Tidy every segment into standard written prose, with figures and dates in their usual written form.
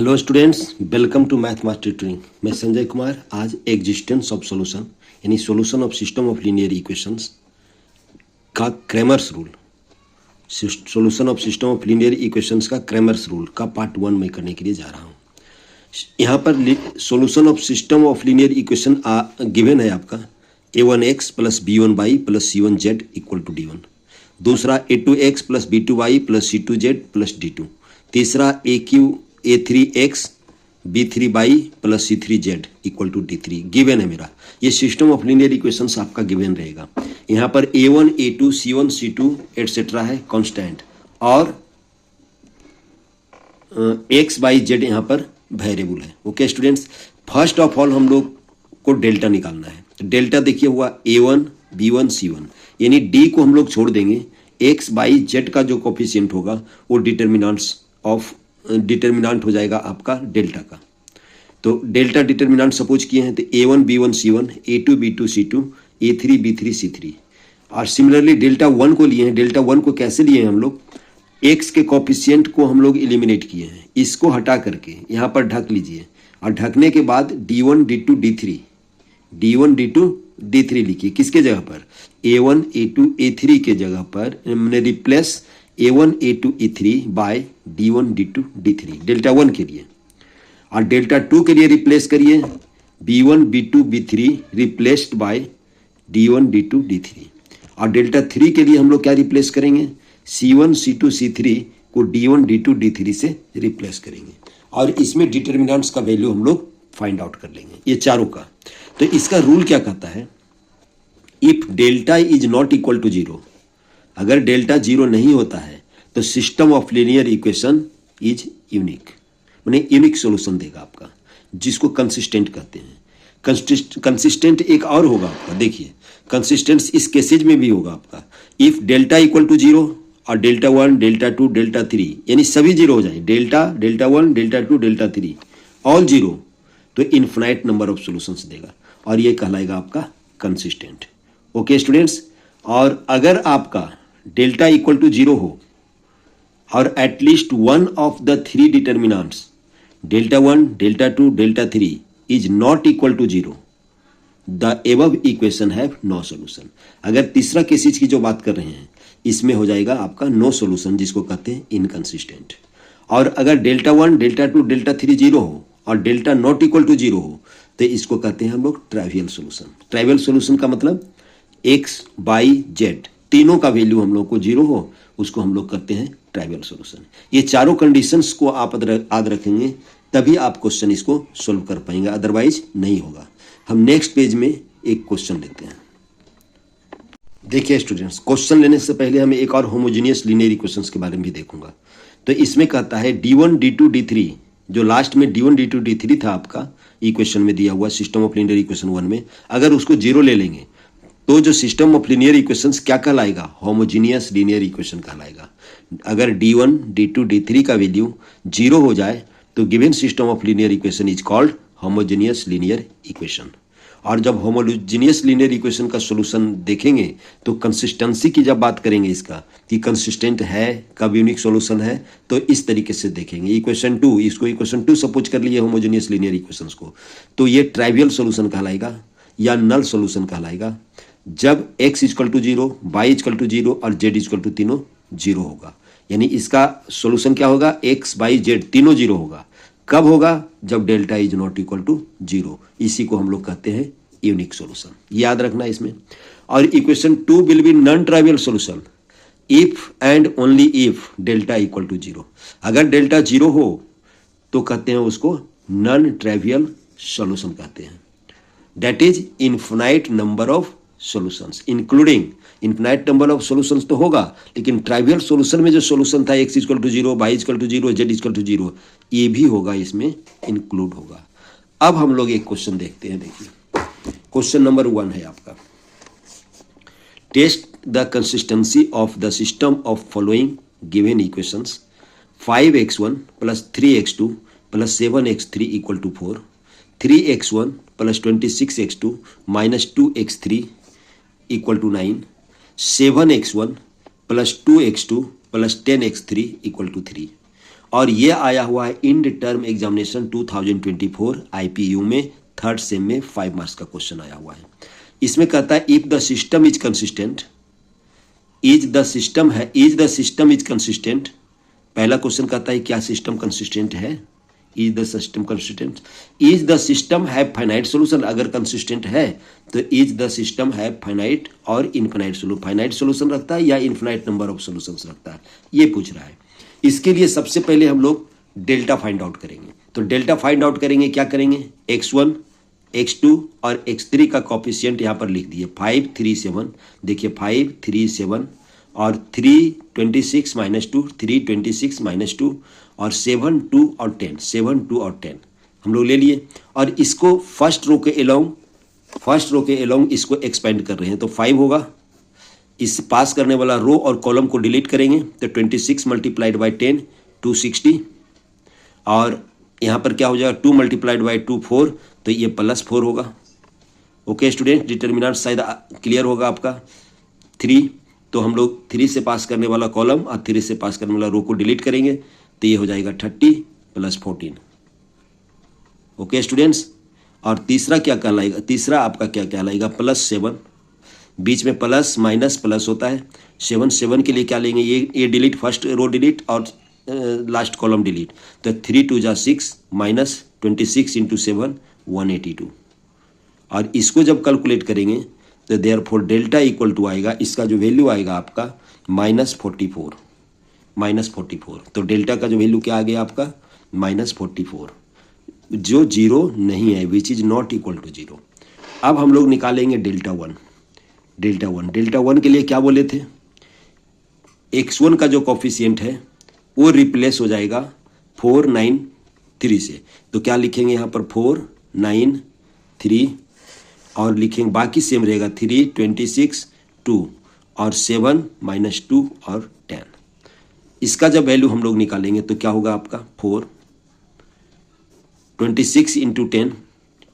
Hello students, welcome to math master training. मैं संजय कुमार आज existence of solution यानी solution of system of linear equations का Cramer's rule, solution of system of linear equations का Cramer's rule का part 1 में करने के लिए जा रहा हूँ। यहाँ पर solution of system of linear equation given है आपका a1x plus b1y plus c1z equal to d1, दूसरा a2x plus b2y plus c2z plus d2, तीसरा a3x b3y plus c3z equal to d3 given है मेरा। ये सिस्टम ऑफ लीनियर इक्वेशंस आपका given रहेगा। यहाँ पर a1 a2 c1 c2 etcetera है कांस्टेंट और x y z यहाँ पर वेरिएबल है। Okay students, first of all हम लोग को डेल्टा निकालना है। तो डेल्टा देखिए हुआ a1 b1 c1 यानी d को हम लोग छोड़ देंगे, x y z का जो कोफिशिएंट होगा वो डिटर्मिनांट हो जाएगा आपका डेल्टा का। तो डेल्टा डिटर्मिनांट सपोज किए हैं तो a1 b1 c1 a2 b2 c2 a3 b3 c3 और सिमिलरली डेल्टा 1 को लिए हैं। डेल्टा 1 को कैसे लिए हैं हम लोग, x के कोफिशिएंट को हम लोग एलिमिनेट किए हैं, इसको हटा करके यहाँ पर ढक लीजिए और ढकने के बाद d1 d2 d3 लिखिए। किसके जगह पर, a1 a2 a3 के जगह पर हमने replace a1 a2 a3 bye d1 d2 d3 delta 1 के लिए, और डेल्टा 2 के लिए रिप्लेस करिए b1 b2 b3 replaced by d1 d2 d3, और डेल्टा 3 के लिए हम लोग क्या रिप्लेस करेंगे, c1 c2 c3 को d1 d2 d3 से रिप्लेस करेंगे और इसमें डिटर्मिनेंट्स का वैल्यू हम लोग फाइंड आउट कर लेंगे ये चारों का। तो इसका रूल क्या कहता है, if delta is not equal to zero, अगर डेल्टा जीरो नहीं होता है तो system of linear equation is unique, माने यूनिक सॉल्यूशन देगा आपका, जिसको कंसिस्टेंट कहते हैं। कंसिस्टेंट एक और होगा आपका, देखिए कंसिस्टेंस इस केसेज में भी होगा आपका, if delta equal to zero और डेल्टा 1 डेल्टा 2 डेल्टा 3 यानी सभी जीरो हो जाए, delta 1 delta 2 delta 3 all zero, तो इन्फिनाइट नंबर ऑफ सॉल्यूशंस देगा और ये कहलाएगा आपका कंसिस्टेंट। ओके स्टूडेंट्स, और अगर आपका डेल्टा इक्वल टू जीरो हो और at least one of the three determinants delta 1 delta 2 delta 3 is not equal to zero, the above equation have no solution. अगर तीसरा केसेज की जो बात कर रहे हैं इसमें हो जाएगा आपका नो सॉल्यूशन, जिसको कहते हैं इनकंसिस्टेंट। और अगर डेल्टा 1 डेल्टा 2 डेल्टा 3 जीरो हो और delta not equal to zero हो तो इसको कहते हैं हम लोग ट्राइवियल सॉल्यूशन। ट्राइवियल सॉल्यूशन का मतलब x y z तीनों का वैल्यू हम लोग को जीरो हो, उसको हम लोग करते हैं ट्राइवियल सॉल्यूशन। ये चारों कंडीशंस को आप याद रखेंगे तभी आप क्वेश्चन इसको सोल्व कर पाएंगे, अदरवाइज नहीं होगा। हम नेक्स्ट पेज में एक क्वेश्चन लेते हैं। देखिए स्टूडेंट्स, क्वेश्चन लेने से पहले हमें एक और होमोजेनियस लीनियर इक्वेशंस के बारे में भी देखूंगा। तो इसमें कहता है d1 d2 d3, जो लास्ट में d1 d2 d3 था आपका इक्वेशन में दिया हुआ सिस्टम ऑफ लीनियर इक्वेशन 1 में, अगर उसको जीरो ले लेंगे तो जो सिस्टम ऑफ लीनियर इक्वेशंस क्या कहलाएगा, होमोजेनियस लीनियर इक्वेशन कहलाएगा। अगर d1 d2 d3 का वैल्यू जीरो हो जाए तो given system of linear equation is called homogeneous linear equation. और जब होमोजेनियस लीनियर इक्वेशन का सॉल्यूशन देखेंगे तो कंसिस्टेंसी की जब बात करेंगे इसका कि कंसिस्टेंट है कब यूनिक सॉल्यूशन है, तो इस तरीके से देखेंगे। इक्वेशन 2, इसको इक्वेशन 2 सपोज कर लिए होमोजेनियस लीनियर इक्वेशंस को, तो ये ट्राइवियल सॉल्यूशन कहलाएगा या नल सॉल्यूशन कहलाएगा जब x equal to zero, y equal to zero और z इक्वल टू तीनों जीरो होगा। यानी इसका सॉल्यूशन क्या होगा, x y z तीनों जीरो होगा। कब होगा, जब delta is not equal to zero, इसी को हम लोग कहते हैं यूनिक सॉल्यूशन, याद रखना इसमें। और equation 2 will be non trivial solution if and only if delta equal to zero. अगर डेल्टा जीरो हो तो कहते हैं उसको नॉन ट्राइवियल सॉल्यूशन कहते हैं। That is infinite number of solutions, including infinite number of solutions तो होगा, लेकिन ट्राइवियल सॉल्यूशन में जो सॉल्यूशन था x equal to zero, y equal to zero, z equal to zero, ये भी होगा, इसमें इंक्लूड होगा। अब हम लोग एक क्वेश्चन देखते हैं। देखिए क्वेश्चन नंबर 1 है आपका, test the consistency of the system of following given equations 5x1 plus 3x2 plus 7x3 equal to 4, 3x1 plus 26x2 minus 2x3 equal to 9, 7x1 plus 2x2 plus 10x3 equal to 3। और ये आया हुआ है end term examination 2024 IPU में third sem में 5 marks का question आया हुआ है। इसमें कहता है if the system is consistent, is the system is consistent. पहला क्वेश्चन कहता है क्या सिस्टम कंसिस्टेंट है, is the system consistent, is the system have finite solution. अगर कंसिस्टेंट है तो is the system have finite और इनफाइनाइट सोल्यूशन, फाइनाइट सोल्यूशन रखता है या इनफाइनाइट नंबर ऑफ सोल्यूशंस रखता है, ये पूछ रहा है। इसके लिए सबसे पहले हम लोग डेल्टा फाइंड आउट करेंगे। तो डेल्टा फाइंड आउट करेंगे, क्या करेंगे, x1 x2 और x3 का कॉफिशिएंट यहाँ पर लिख दिए 5 3 7। देखिए 5 3 7 और 3 26 - 2 3 26 - 2 और 7 2 और 10 7 2 और 10 हम लोग ले लिए। और इसको फर्स्ट रो के अलोंग इसको एक्सपेंड कर रहे हैं। तो 5 होगा, इस पास करने वाला रो और कॉलम को डिलीट करेंगे तो 26 × 10 260 और यहाँ पर क्या हो जाएगा 2 × 2 4, तो ये +4 होगा। ओके स्टूडेंट, डिटर्मिनेंट शायद क्लियर होगा आपका। 3, तो हम लोग 3 से पास करने वाला कॉलम और 3 से पास करने वाला रो को डिलीट करेंगे तो ये हो जाएगा 30 + 14। ओके स्टूडेंट्स, और तीसरा क्या कहलाएगा, तीसरा आपका क्या कहलाएगा +7, बीच में प्लस माइनस प्लस होता है। 7 के लिए क्या लेंगे, ये डिलीट, फर्स्ट रो डिलीट और लास्ट कॉलम डिलीट, तो 3 2 जा 6 -26 × 7 182। और इसको जब कैलकुलेट करेंगे तो देयरफॉर डेल्टा इक्वल टू आएगा, इसका जो वैल्यू आएगा आपका -44। तो डेल्टा का जो वैल्यू क्या आ गया आपका -44, जो जीरो नहीं है, which is not equal to 0। अब हम लोग निकालेंगे डेल्टा वन के लिए क्या बोले थे, x1 का जो कॉफिशिएंट है वो रिप्लेस हो जाएगा 4 9 3 से। तो क्या लिखेंगे यहाँ पर 4 9 3 और लिखेंगे, बाकी सेम रहेगा 3 26 2 और 7 -2 और 10। इसका जब वैल्यू हम लोग निकालेंगे तो क्या होगा आपका 4 26 × 10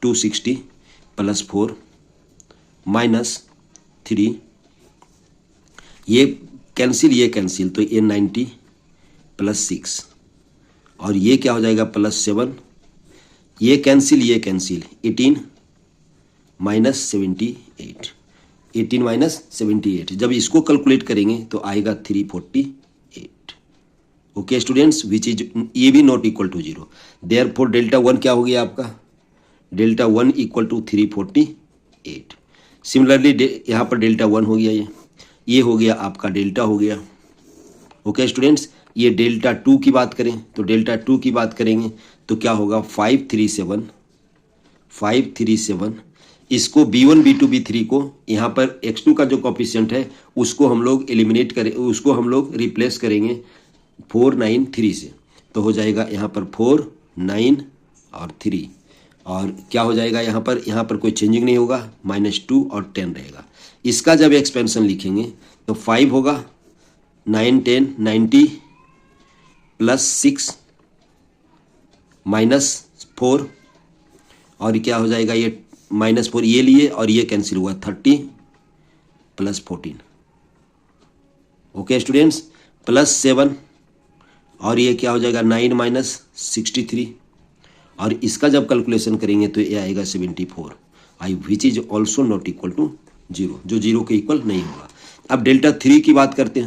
260 +4 -3, ये कैंसिल तो ये 90 +6 और ये क्या हो जाएगा +7, ये कैंसिल 18 -78, 18 -78। जब इसको कैलकुलेट करेंगे तो आएगा 348। ओके स्टूडेंट्स, विच इज ये भी not equal to 0। Therefore delta 1 क्या हो गया आपका, डेल्टा 1 = 348। सिमिलरली यहाँ पर डेल्टा 1 हो गया, ये हो गया आपका डेल्टा हो गया। ओके स्टूडेंट्स, ये डेल्टा 2 की बात करें तो डेल्टा 2 की बात करेंगे तो क्या होगा 537। इसको B1 B2 B3 को यहाँ पर x2 का जो कॉफिशिएंट है उसको हम लोग एलिमिनेट करें, उसको हम लोग रिप्लेस करेंगे 4 9 3 से। तो हो जाएगा यहाँ पर 4 9 और 3 और क्या हो जाएगा यहाँ पर कोई चेंजिंग नहीं होगा, -2 और 10 रहेगा। इसका जब एक्सपेंशन लिखेंगे तो 5 होगा 9 10 90 +6 -4 और क्या हो जाएगा, ये -4 ये लिए और ये कैंसिल हुआ 30 + 14। ओके स्टूडेंट्स, +7 और ये क्या हो जाएगा 9 -63 और इसका जब कैलकुलेशन करेंगे तो ये आएगा 74, which is also not equal to 0, जो 0 के इक्वल नहीं होगा। अब डेल्टा 3 की बात करते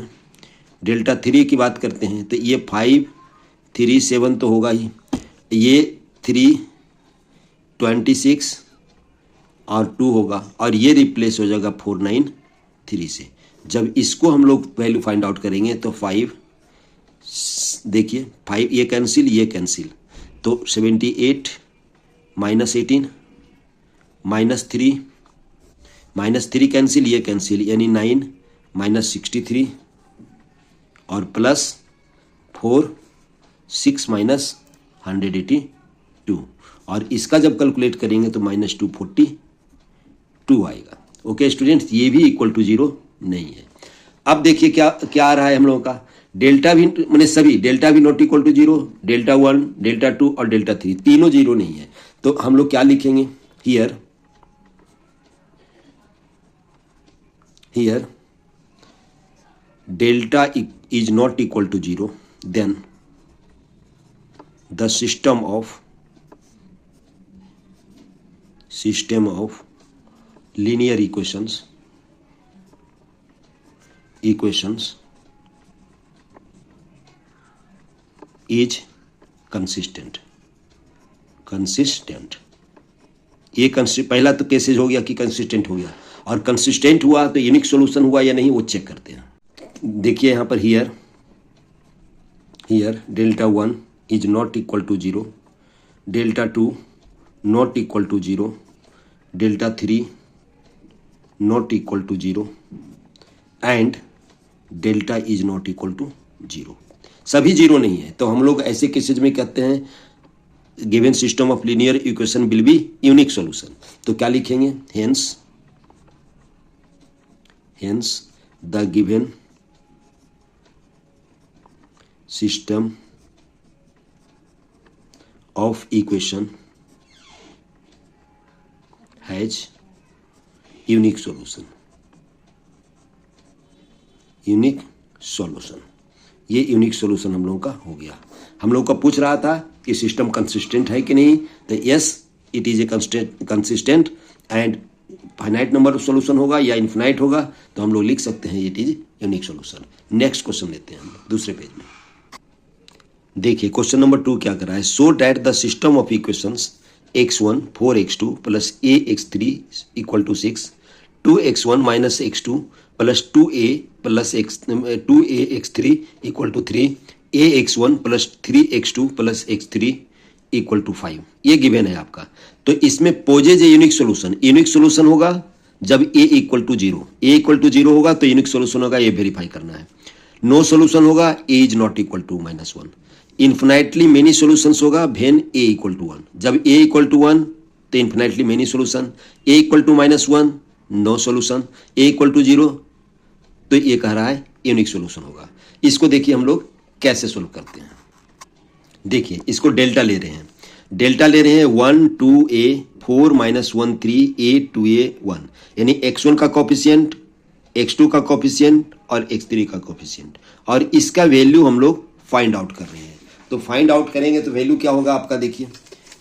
हैं, तो ये 5 3 7 तो होगा ही, ये 3 26 और 2 होगा और ये रिप्लेस हो जाएगा 4 9 3 से। जब इसको हम लोग वैल्यू फाइंड आउट करेंगे तो 5 देखिए 5 ये कैंसिल तो 78 -18 -3 कैंसिल ये कैंसिल यानी 9 -63 और +4 6 -182 और इसका जब कैलकुलेट करेंगे तो -242 आएगा। ओके स्टूडेंट्स, ये भी इक्वल टू 0 नहीं है। अब देखिए क्या आ रहा है हम लोगों का, डेल्टा भी मैंने सभी डेल्टा भी not equal to 0, delta 1 delta 2 और डेल्टा 3 तीनों 0 नहीं है। तो हम लोग क्या लिखेंगे, here delta is not equal to 0, then the system of linear equations is consistent। ये पहला तो केसेज हो गया कि कंसिस्टेंट हो गया, और कंसिस्टेंट हुआ तो यूनिक सॉल्यूशन हुआ या नहीं वो चेक करते हैं। देखिए यहाँ पर here delta 1 is not equal to 0, delta 2 not equal to 0, delta 3 not equal to 0 and delta is not equal to 0। सभी जीरो नहीं है, तो हम लोग ऐसे केसेज में कहते हैं given system of linear equation will be unique solution. तो क्या लिखेंगे, hence the given system of equation has unique solution. ये यूनिक सॉल्यूशन हम लोगों का हो गया। हम लोग का पूछ रहा था कि सिस्टम कंसिस्टेंट है कि नहीं, तो yes it is a consistent and finite number of solution होगा या इन्फिनाइट होगा, तो हम लोग लिख सकते हैं it is unique solution. Next question लेते हैं हम दूसरे पेज में। देखिए क्वेश्चन नंबर 2 क्या कर रहा है, so that the system of equations x1 4x2 plus ax3 equal to 6, 2x1 minus x2 plus 2ax3 equal to 3, ax1 plus 3x2 plus x3 equal to 5, ये गिवन है आपका। तो इसमें पोजेज ए यूनिक सोल्यूशन होगा जब a equal to 0, होगा तो unique solution होगा, ये वेरीफाई करना है। नो सोल्यूशन होगा a is not equal to -1। Infinitely many solutions होगा व्हेन a इक्वल टू 1। जब a इक्वल टू 1 तो infinitely many solution, a equal to -1 no solution, a equal to 0 तो ये कह रहा है यूनिक सोल्यूशन होगा। इसको देखिए हम लोग कैसे सोल्व करते हैं। देखिए इसको डेल्टा ले रहे हैं 1 2a 4 -1 3 a 2a 1, यानी x1 का कोफिशिएंट, x2 का कोफिशिएंट और x3 का कोफिशिएंट, और इसका वैल्यू हम लोग फाइंड आउट कर रहे हैं। तो फाइंड आउट करेंगे तो वैल्यू क्या होगा आपका, देखिए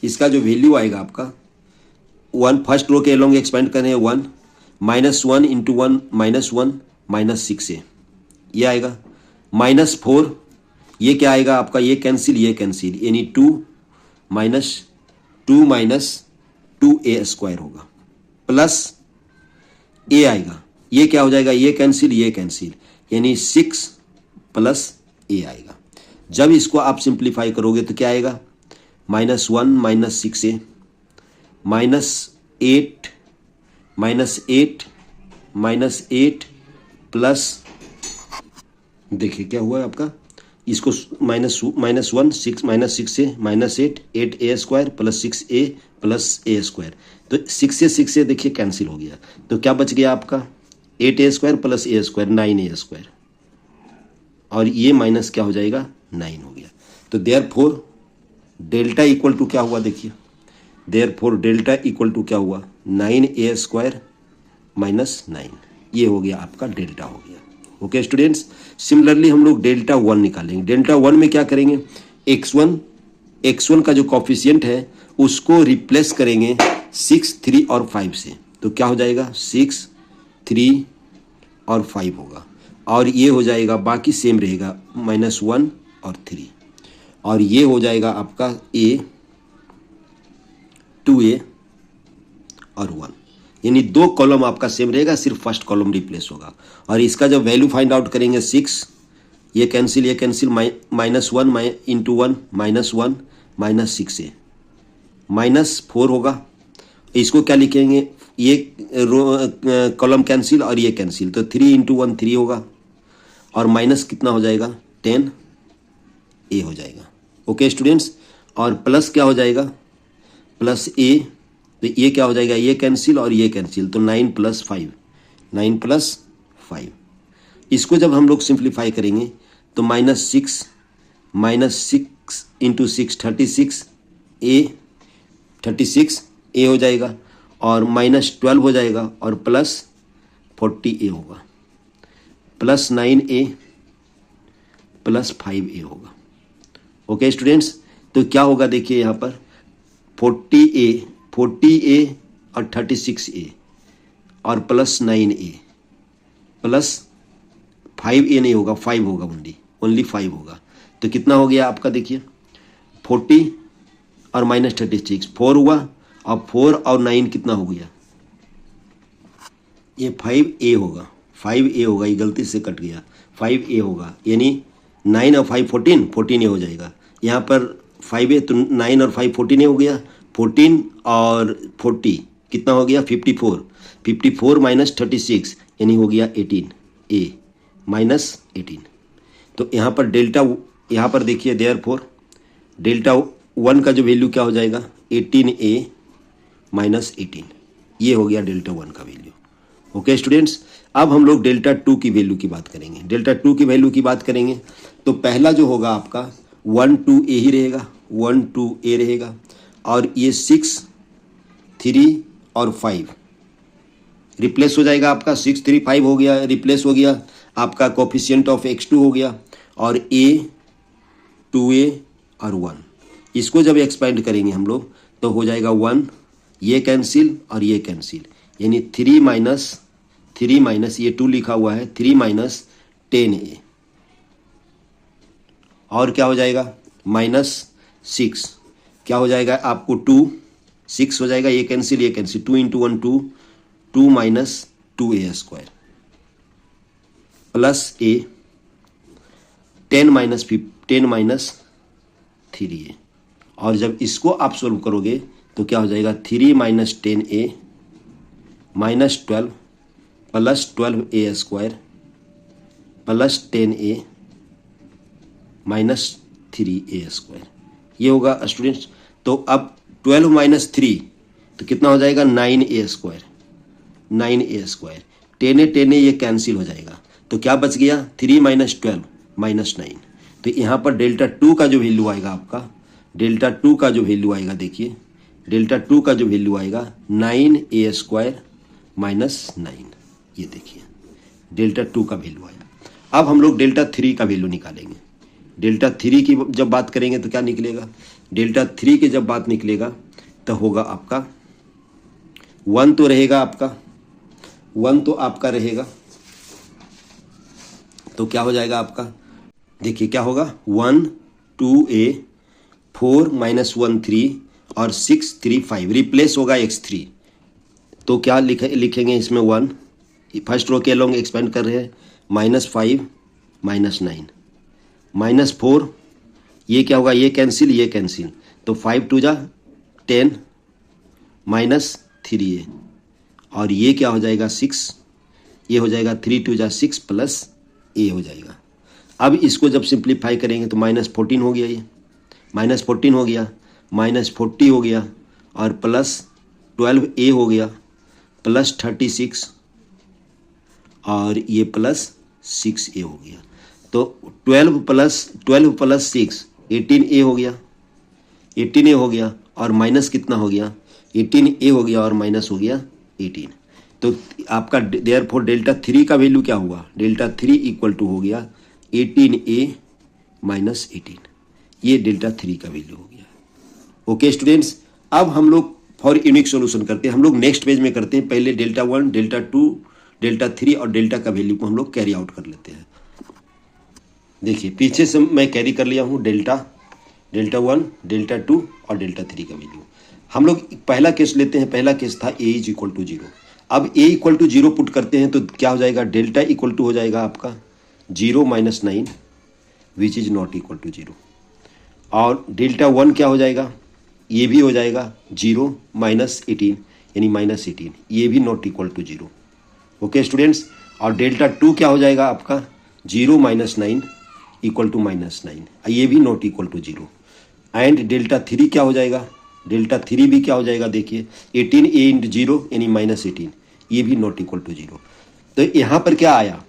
इसका जो वैल्यू आएगा आपका 1 फर्स्ट रो के अलोंग एक्सपेंड करें 1 -1 इंटू 1 -1 -6a, ये आएगा -4, ये क्या आएगा आपका, ये कैंसिल यानी 2 2a स्क्वायर होगा, प्लस a आएगा, ये क्या हो जाएगा, ये कैंसिल यानी 6 प्लस a आएगा। जब इसको आप सिंप्लीफाई करोगे तो क्या आएगा, -1 -6a -8 प्लस, देखिए क्या हुआ आपका, इसको -1 6 -6a -8a square plus 6a plus a square, तो 6 से देखिए कैंसिल हो गया, तो क्या बच गया आपका 8a square plus a square 9a square, और ये माइनस क्या हो जाएगा 9 हो गया। तो देयरफॉर डेल्टा इक्वल टू क्या हुआ, देखिए देयरफॉर डेल्टा इक्वल टू क्या हुआ 9a स्क्वायर -9, ये हो गया आपका डेल्टा हो गया। ओके स्टूडेंट्स, सिमिलरली हम लोग डेल्टा 1 निकालेंगे। डेल्टा 1 में क्या करेंगे, x1 का जो कॉफिशिएंट है उसको रिप्लेस करेंगे 6 3 और 5 से, तो क्या हो जाएगा 6 3 और 5 होगा, और ये हो जाएगा बाकी सेम रहेगा -1 और 3, और ये हो जाएगा आपका a 2a और 1, यानी 2 कॉलम आपका सेम रहेगा, सिर्फ फर्स्ट कॉलम रिप्लेस होगा। और इसका जब वैल्यू फाइंड आउट करेंगे 6, ये कैंसिल -1 इंटू 1 -1 -6a -4 होगा। इसको क्या लिखेंगे, ये कॉलम कैंसिल और ये कैंसिल, तो 3 इंटू 1 3 होगा, और माइनस कितना हो जाएगा 10a हो जाएगा। ओके स्टूडेंट्स, और प्लस क्या हो जाएगा प्लस a, तो ये क्या हो जाएगा, ये कैंसिल और ये कैंसिल, तो 9 + 5। इसको जब हम लोग सिंप्लीफाई करेंगे तो -6 इंटू 6 36a हो जाएगा, और -12 हो जाएगा, और प्लस 40a होगा, प्लस 9a प्लस 5a होगा। ओके स्टूडेंट्स, तो क्या होगा देखिए यहाँ पर 40A और 36A और प्लस 9A प्लस 5A नहीं होगा, 5 होगा, ओनली 5 होगा। तो कितना हो गया आपका देखिए 40 और माइनस 36 4 हुआ, और 4 और 9 कितना हो गया, ये 5A होगा, 5A होगा, ये गलती से कट गया, 5A होगा, यानी 9 और 5 14A हो जाएगा। यहाँ पर 5A तो 9 और 5 14A हो गया, 14 और 40 कितना हो गया 54 माइनस 36 यानी हो गया 18A माइनस 18। तो यहाँ पर डेल्टा, यहाँ पर देखिए देयरफॉर डेल्टा 1 का जो वैल्यू क्या हो जाएगा 18A माइनस 18, ये हो गया डेल्टा 1 का वैल्यू। ओके स्टूडेंट्स, अब हम लोग डेल्टा 2 की वैल्यू की बात करेंगे। डेल्टा 2 की वैल्यू की बात करेंगे तो पहला जो होगा आपका 1 2A ही रहेगा, 1 2A रहेगा, और ये 6 3 और 5 रिप्लेस हो जाएगा आपका, 6 3 5 हो गया, रिप्लेस हो गया आपका, कोफिशिएंट ऑफ x2 हो गया, और A 2A और 1, इसको जब एक्सपेंड करेंगे हम लोग तो हो जाएगा 1, ये कैंसिल और ये कैंसिल, यानी 3 माइनस ये 2 लिखा हुआ है, 3 माइनस 10A, और क्या हो जाएगा माइनस 6, क्या हो जाएगा आपको 2 6 हो जाएगा, ये cancel 2 into 1 2 minus 2A square plus A 10 minus 3A, और जब इसको आप सोल्व करोगे तो क्या हो जाएगा 3 minus 10A minus 12 plus 12A square plus 10A minus 3A square, ये होगा स्टूडेंट्स। तो अब 12 माइनस 3 तो कितना हो जाएगा 9A स्क्वायर 10A ये कैंसिल हो जाएगा, तो क्या बच गया 3 माइनस 12 माइनस 9। तो यहाँ पर डेल्टा 2 का जो वैल्यू आएगा आपका, डेल्टा 2 का जो वैल्यू आएगा देखिए, डेल्टा 2 का जो वैल्यू आएगा 9A स्क्वायर माइनस 9, ये देखिए डेल्टा 2 का वैल्यू आया। अब हम लोग डेल्टा 3 का वैल्यू निकालेंगे। डेल्टा 3 की जब बात करेंगे तो क्या निकलेगा, डेल्टा 3 की जब बात निकलेगा तो होगा आपका 1 तो रहेगा आपका, 1 तो आपका रहेगा, तो क्या हो जाएगा आपका देखिए क्या होगा 1 2A 4 माइनस 1 3 और 6 3 5 रिप्लेस होगा x3, तो क्या लिखेंगे इसमें 1, फर्स्ट रो के अलोंग एक्सपेंड कर रहे हैं, माइनस 5 माइनस 9 माइनस 4, ये क्या होगा ये कैंसिल, तो 5 2 जा 10 माइनस 3A, और ये क्या हो जाएगा 6, ये हो जाएगा 3 2 जा 6 प्लस A हो जाएगा। अब इसको जब सिंप्लीफाई करेंगे तो माइनस 14 हो गया, ये माइनस 14 हो गया, माइनस 40 हो गया, और प्लस 12A हो गया, प्लस 36 और ये प्लस 6A हो गया। तो 12 प्लस 6 18A हो गया, 18A हो गया, और माइनस कितना हो गया 18A हो गया, और माइनस हो गया 18। तो आपका देयरफॉर डेल्टा 3 का वैल्यू क्या हुआ, डेल्टा 3 इक्वल टू हो गया 18A माइनस 18, ये डेल्टा 3 का वैल्यू हो गया। ओके स्टूडेंट्स, अब हम लोग फॉर यूनिक सॉल्यूशन करते हैं, हम लोग नेक्स्ट पेज में करते हैं, पहले डेल्टा 1 डेल्टा 2 डेल्टा 3 और डेल्टा का वैल्यू को हम लोग कैरी आउट कर लेते हैं। देखिए पीछे से मैं कैरी कर लिया हूँ डेल्टा 1 डेल्टा 2 और डेल्टा 3 का वैल्यू। हम लोग पहला केस लेते हैं, पहला केस था A इज इक्वल टू 0। अब A इक्वल टू 0 पुट करते हैं तो क्या हो जाएगा, डेल्टा इक्वल टू हो जाएगा आपका 0 minus 9 which is not equal to 0, और डेल्टा 1 क्या हो जाएगा, ये भी हो जाएगा 0 माइनस 18 यानी माइनस 18, ये भी not equal to 0। Okay students, और डेल्टा 2 क्या हो जाएगा आपका 0 माइनस 9 इक्वल टू माइनस 9, ये भी not equal to 0। And delta 3 क्या हो जाएगा, डेल्टा 3 भी क्या हो जाएगा देखिए 18A इंटू 0 यानी माइनस 18, ये भी नॉट इक्वल टू 0। तो यहाँ पर क्या आया,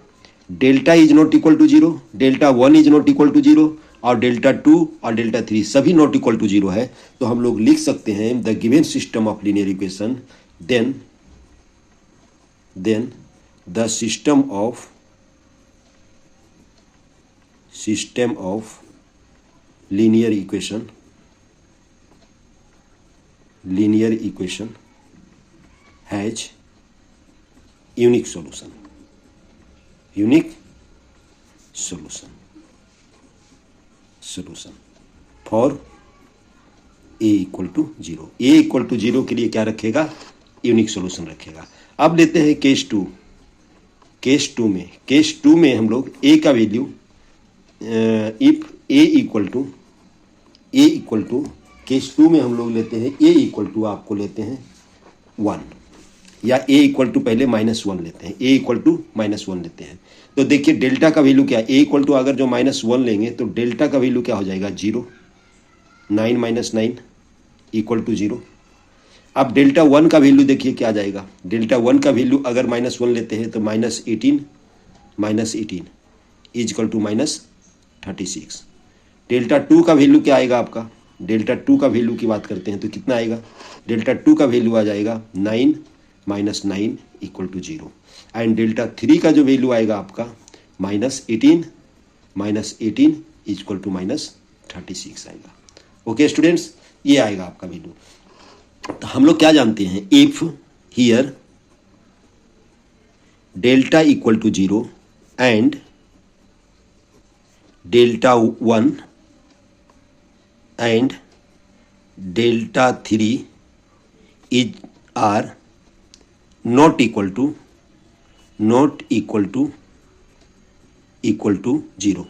delta is not equal to 0, delta 1 is not equal to 0, और डेल्टा 2 और डेल्टा 3 सभी नॉट इक्वल टू 0 है। तो हम लोग लिख सकते हैं the given system of linear equation, then the system of linear equation linear equation has unique solution for a equal to zero. A equal to zero के लिए क्या रखेगा? यूनिक सोल्यूशन रखेगा। अब लेते हैं केस टू। केस टू में हम लोग ए का value if a equal to case two में हम लोग लेते हैं ए इक्वल टू आपको लेते हैं 1 या ए इक्वल टू पहले -1 लेते हैं। ए इक्वल टू -1 लेते हैं तो देखिए डेल्टा का वैल्यू क्या है? ए इक्वल टू अगर जो -1 लेंगे तो डेल्टा का वैल्यू क्या हो जाएगा? 0। 9 - 9 इक्वल टू 0। अब डेल्टा 1 का वैल्यू देखिए क्या आ जाएगा? डेल्टा 1 का वैल्यू अगर -1 लेते हैं तो -18 इज इक्वल टू -36। डेल्टा 2 का वैल्यू क्या आएगा आपका? डेल्टा 2 का वैल्यू की बात करते हैं तो कितना आएगा? डेल्टा 2 का वैल्यू आ जाएगा 9 - 9 इक्वल टू 0। एंड डेल्टा 3 का जो वैल्यू आएगा आपका -18 इज इक्वल टू -36 आएगा। ओके स्टूडेंट्स, ये आएगा आपका वैल्यू। तो हम लोग क्या जानते हैं? If here delta equal to 0 and delta 1 and delta 3 is are not equal to 0।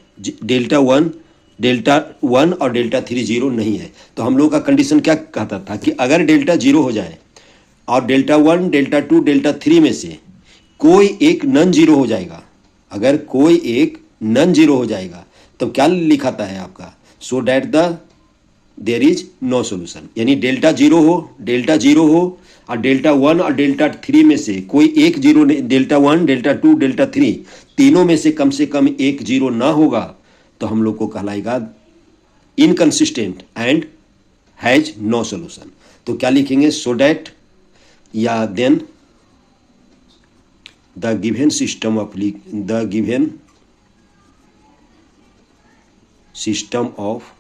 Delta 1 और डेल्टा 3 0 नहीं है। तो हम लोग का कंडीशन क्या कहता था कि अगर डेल्टा 0 हो जाए और डेल्टा 1, डेल्टा 2, डेल्टा 3 में से कोई एक नॉन जीरो हो जाएगा, अगर कोई एक नॉन जीरो हो जाएगा तो क्या लिखाता है आपका? So that there is no solution. यानी डेल्टा 0 हो और डेल्टा 1 और डेल्टा 3 में से कोई एक जीरो, डेल्टा 1, डेल्टा 2, डेल्टा 3 तीनों में से कम एक जीरो ना होगा तो हम लोग को कहलाएगा inconsistent and has no solution. तो क्या लिखेंगे? सो डैट या then the given system of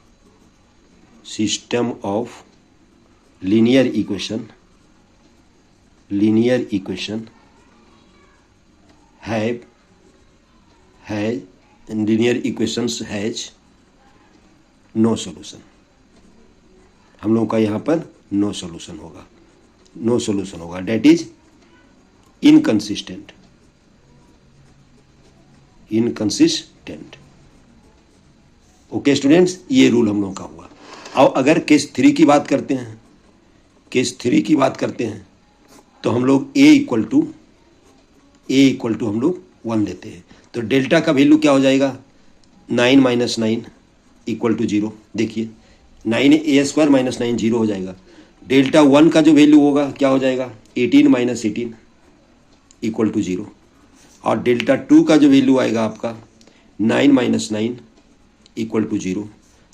linear equation has no solution। हम लोगों का यहाँ पर नो सोल्यूशन होगा। That is inconsistent. Okay students, ये रूल हम लोगों का हुआ। और अगर केस 3 की बात करते हैं तो हम लोग ए इक्वल टू हम लोग 1 लेते हैं। तो डेल्टा का वैल्यू क्या हो जाएगा? 9 - 9 इक्वल टू 0। देखिए 9 A² - 9 0 हो जाएगा। डेल्टा 1 का जो वैल्यू होगा क्या हो जाएगा? 18 - 18 इक्वल टू 0। और डेल्टा 2 का जो वैल्यू आएगा आपका 9 - 9 इक्वल टू 0।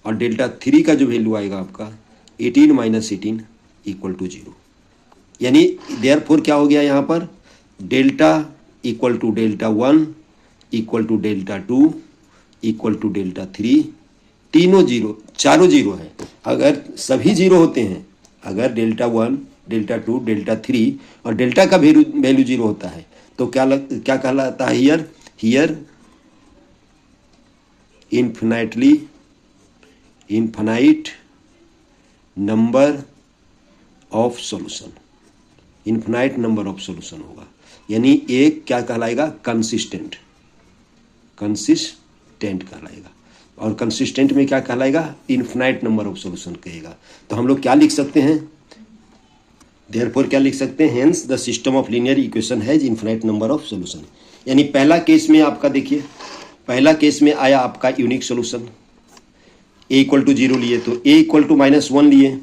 और डेल्टा 3 का जो वैल्यू आएगा आपका 18 - 18 इक्वल टू 0। यानी देयरफॉर क्या हो गया यहाँ पर? Delta equal to delta 1 equal to delta 2 equal to delta 3, तीनों जीरो, चारों जीरो है। अगर सभी जीरो होते हैं, अगर डेल्टा 1, डेल्टा 2, डेल्टा 3 और डेल्टा का वैल्यू जीरो होता है तो क्या कहलाता है? Here infinite number of solution होगा। यानी एक क्या कहलाएगा? कंसिस्टेंट कहलाएगा। और कंसिस्टेंट में क्या कहलाएगा? इन्फिनाइट नंबर ऑफ सॉल्यूशन कहेगा। तो हम लोग क्या लिख सकते हैं? देयरफॉर क्या लिख सकते हैं? Hence the system of linear equation has infinite number of solution. यानी पहला केस में आपका देखिए, पहला केस में आया आपका unique solution, a equal to 0 लिए तो ए इक्वल टू -1 लिए,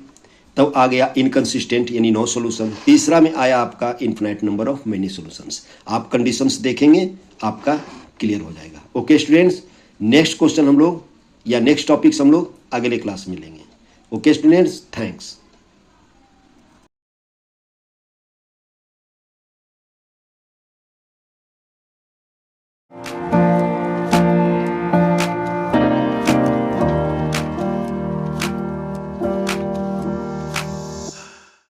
तब आ गया इनकंसिस्टेंट यानी नो सोल्यूशन। तीसरा में आया आपका infinite number of many solutions. आप कंडीशंस देखेंगे आपका क्लियर हो जाएगा। ओके स्टूडेंट्स, नेक्स्ट क्वेश्चन हम लोग या नेक्स्ट टॉपिक्स हम लोग अगले क्लास में लेंगे। Okay students, thanks.